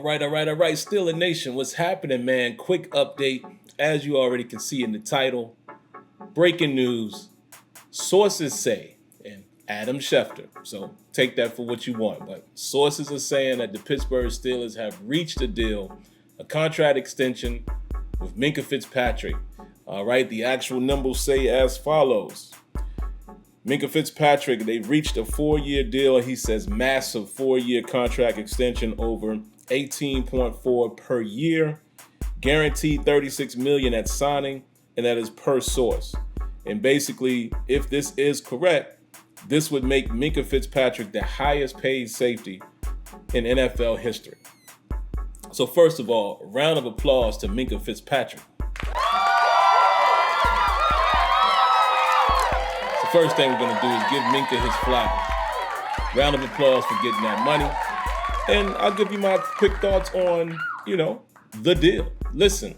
All right. Still a Nation. What's happening, man? Quick update. As you already can see in the title, breaking news. Sources say, and Adam Schefter, so take that for what you want, but sources are saying that the Pittsburgh Steelers have reached a deal, a contract extension with Minkah Fitzpatrick. All right, the actual numbers say as follows. Minkah Fitzpatrick, they've reached a 4-year deal. He says massive 4-year contract extension over $18.4 per year, guaranteed $36 million at signing, and that is per source. And basically, if this is correct, this would make Minkah Fitzpatrick the highest paid safety in NFL history. So first of all, a round of applause to Minkah Fitzpatrick. The first thing we're going to do is give Minkah his flowers. Round of applause for getting that money. And I'll give you my quick thoughts on, the deal. Listen,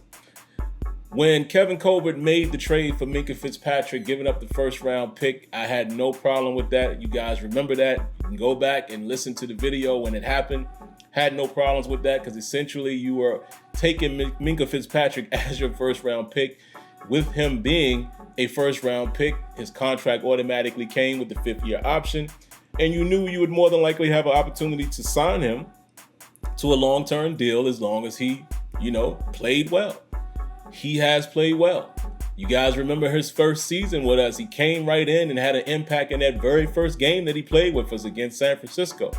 when Kevin Colbert made the trade for Minkah Fitzpatrick, giving up the first round pick, I had no problem with that. You guys remember that. You can go back and listen to the video when it happened. Had no problems with that because essentially you were taking Minkah Fitzpatrick as your first round pick. With him being a first round pick, his contract automatically came with the 5th-year option. And you knew you would more than likely have an opportunity to sign him to a long-term deal as long as he, played well. He has played well. You guys remember his first season with us. He came right in and had an impact in that very first game that he played with us against San Francisco.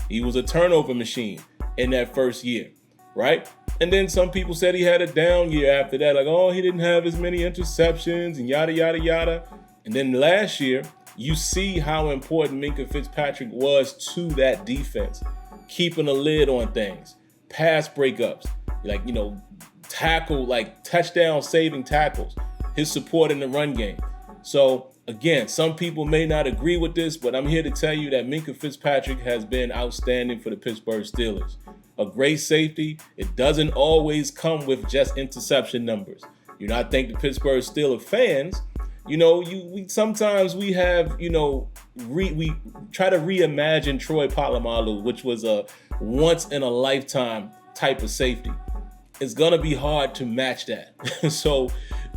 He was a turnover machine in that first year, right? And then some people said he had a down year after that, like, oh, he didn't have as many interceptions and yada, yada, yada. And then last year, you see how important Minkah Fitzpatrick was to that defense, keeping a lid on things, pass breakups, tackle, touchdown saving tackles, his support in the run game. So again, some people may not agree with this, but I'm here to tell you that Minkah Fitzpatrick has been outstanding for the Pittsburgh Steelers. A great safety. It doesn't always come with just interception numbers. I think the Pittsburgh Steelers fans, we sometimes we have, we try to reimagine Troy Polamalu, which was a once in a lifetime type of safety. It's going to be hard to match that. So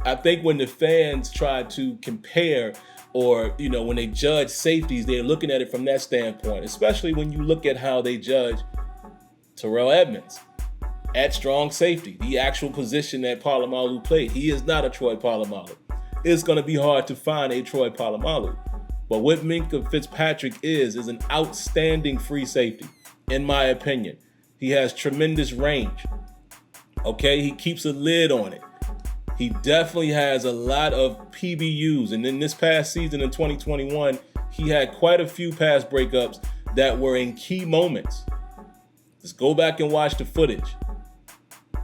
I think when the fans try to compare or, when they judge safeties, they're looking at it from that standpoint, especially when you look at how they judge Terrell Edmonds at strong safety, the actual position that Polamalu played. He is not a Troy Polamalu. It's going to be hard to find a Troy Polamalu. But what Minkah Fitzpatrick is an outstanding free safety, in my opinion. He has tremendous range. Okay, he keeps a lid on it. He definitely has a lot of PBUs. And in this past season in 2021, he had quite a few pass breakups that were in key moments. Just go back and watch the footage.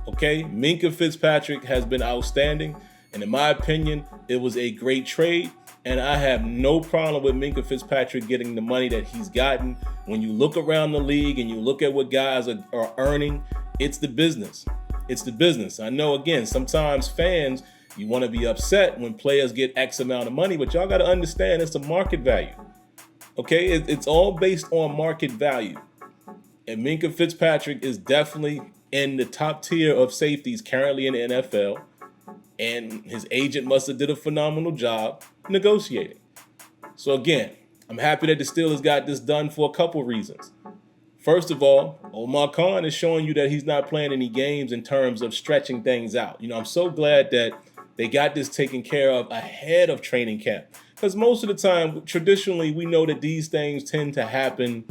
Okay, Minkah Fitzpatrick has been outstanding. And in my opinion, it was a great trade. And I have no problem with Minkah Fitzpatrick getting the money that he's gotten. When you look around the league and you look at what guys are earning, it's the business. It's the business. I know, again, sometimes fans, you want to be upset when players get X amount of money, but y'all got to understand it's a market value. Okay, it's all based on market value. And Minkah Fitzpatrick is definitely in the top tier of safeties currently in the NFL. And his agent must have did a phenomenal job negotiating. So again, I'm happy that the Steelers got this done for a couple reasons. First of all, Omar Khan is showing you that he's not playing any games in terms of stretching things out. I'm so glad that they got this taken care of ahead of training camp. Because most of the time, traditionally, we know that these things tend to happen,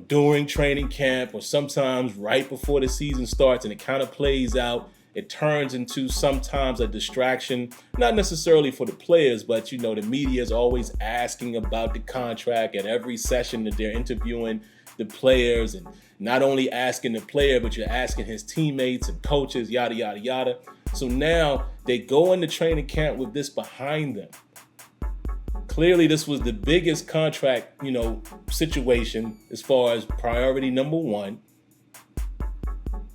during training camp or sometimes right before the season starts, and it kind of plays out. It turns into sometimes a distraction, not necessarily for the players, but, the media is always asking about the contract at every session that they're interviewing the players, and not only asking the player, but you're asking his teammates and coaches, yada, yada, yada. So now they go into training camp with this behind them. Clearly, this was the biggest contract, situation as far as priority number one.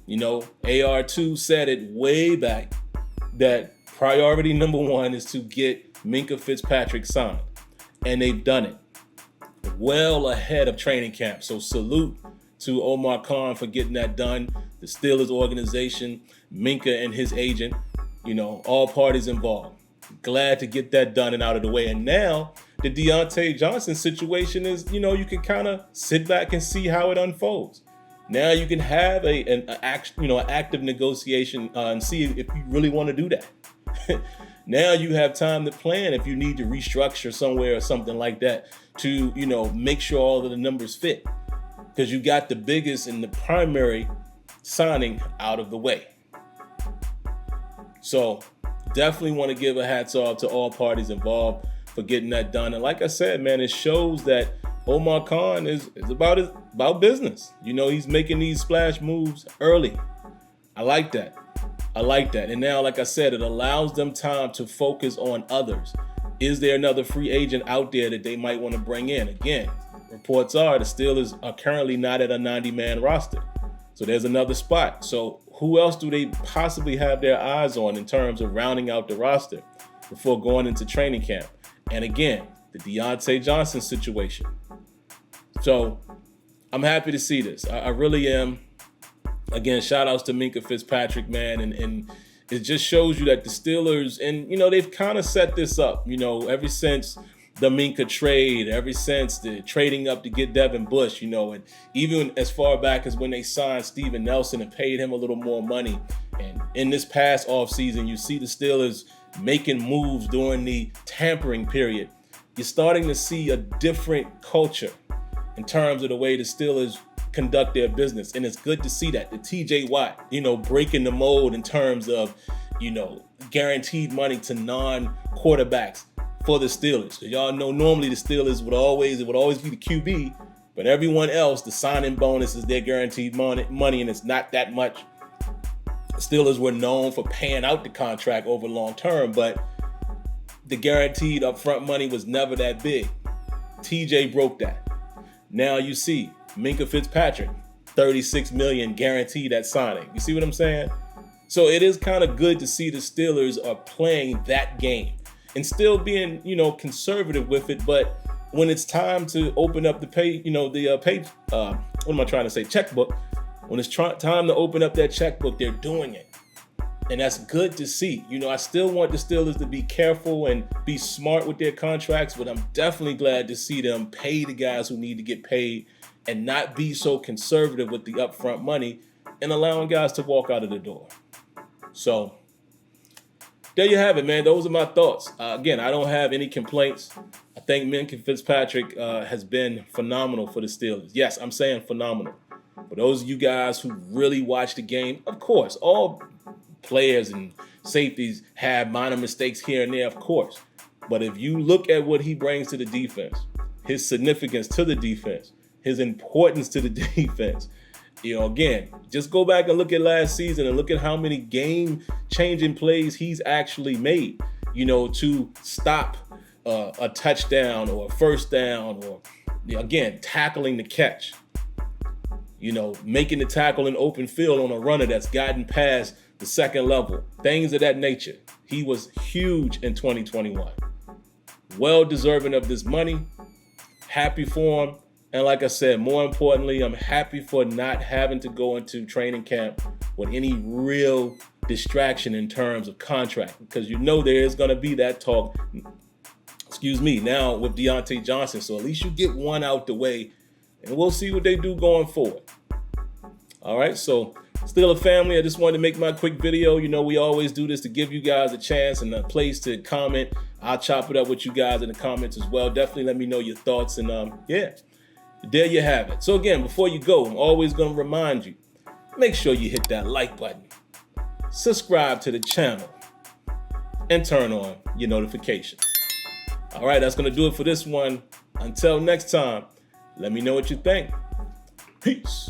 AR2 said it way back that priority number one is to get Minkah Fitzpatrick signed. And they've done it well ahead of training camp. So salute to Omar Khan for getting that done, the Steelers organization, Minkah and his agent, all parties involved. Glad to get that done and out of the way. And now the Diontae Johnson situation is, you can kind of sit back and see how it unfolds. Now you can have an active negotiation and see if you really want to do that. Now you have time to plan if you need to restructure somewhere or something like that to, make sure all of the numbers fit, because you got the biggest and the primary signing out of the way. So definitely want to give a hats off to all parties involved for getting that done. And like I said, man, it shows that Omar Khan is about business. He's making these splash moves early. I like that. And now, like I said, it allows them time to focus on others. Is there another free agent out there that they might want to bring in? Again, reports are the Steelers are currently not at a 90-man roster. So there's another spot. So who else do they possibly have their eyes on in terms of rounding out the roster before going into training camp? And again, the Diontae Johnson situation. So I'm happy to see this. I really am. Again, shout outs to Minkah Fitzpatrick, man. And it just shows you that the Steelers, and, they've kind of set this up, ever since the Minkah trade, ever since the trading up to get Devin Bush, and even as far back as when they signed Steven Nelson and paid him a little more money. And in this past offseason, you see the Steelers making moves during the tampering period. You're starting to see a different culture in terms of the way the Steelers conduct their business. And it's good to see that. The TJ Watt, breaking the mold in terms of, guaranteed money to non-quarterbacks for the Steelers. So y'all know normally the Steelers would always be the QB, but everyone else, the signing bonus is their guaranteed money, and it's not that much. The Steelers were known for paying out the contract over long term, but the guaranteed upfront money was never that big. TJ broke that. Now you see Minkah Fitzpatrick, $36 million guaranteed at signing. You see what I'm saying? So it is kind of good to see the Steelers are playing that game and still being, conservative with it. But when it's time to open up the checkbook. When it's time to open up that checkbook, they're doing it. And that's good to see. I still want the Steelers to be careful and be smart with their contracts, but I'm definitely glad to see them pay the guys who need to get paid and not be so conservative with the upfront money and allowing guys to walk out of the door. So there you have it, man. Those are my thoughts. Again, I don't have any complaints. I think Minkah Fitzpatrick has been phenomenal for the Steelers. Yes, I'm saying phenomenal. For those of you guys who really watch the game, of course, all players and safeties have minor mistakes here and there, of course. But if you look at what he brings to the defense, his significance to the defense, his importance to the defense, again, just go back and look at last season and look at how many game-changing plays he's actually made, to stop a touchdown or a first down or, again, tackling the catch, making the tackle in open field on a runner that's gotten past the second level, things of that nature. He was huge in 2021. Well deserving of this money. Happy for him. And like I said, more importantly, I'm happy for not having to go into training camp with any real distraction in terms of contract, because there is going to be that talk, now with Diontae Johnson. So at least you get one out the way, and we'll see what they do going forward. All right, so Steeler family, I just wanted to make my quick video. We always do this to give you guys a chance and a place to comment. I'll chop it up with you guys in the comments as well. Definitely let me know your thoughts, and there you have it. So again, before you go, I'm always going to remind you, make sure you hit that like button, subscribe to the channel, and turn on your notifications. All right, that's going to do it for this one. Until next time, let me know what you think. Peace.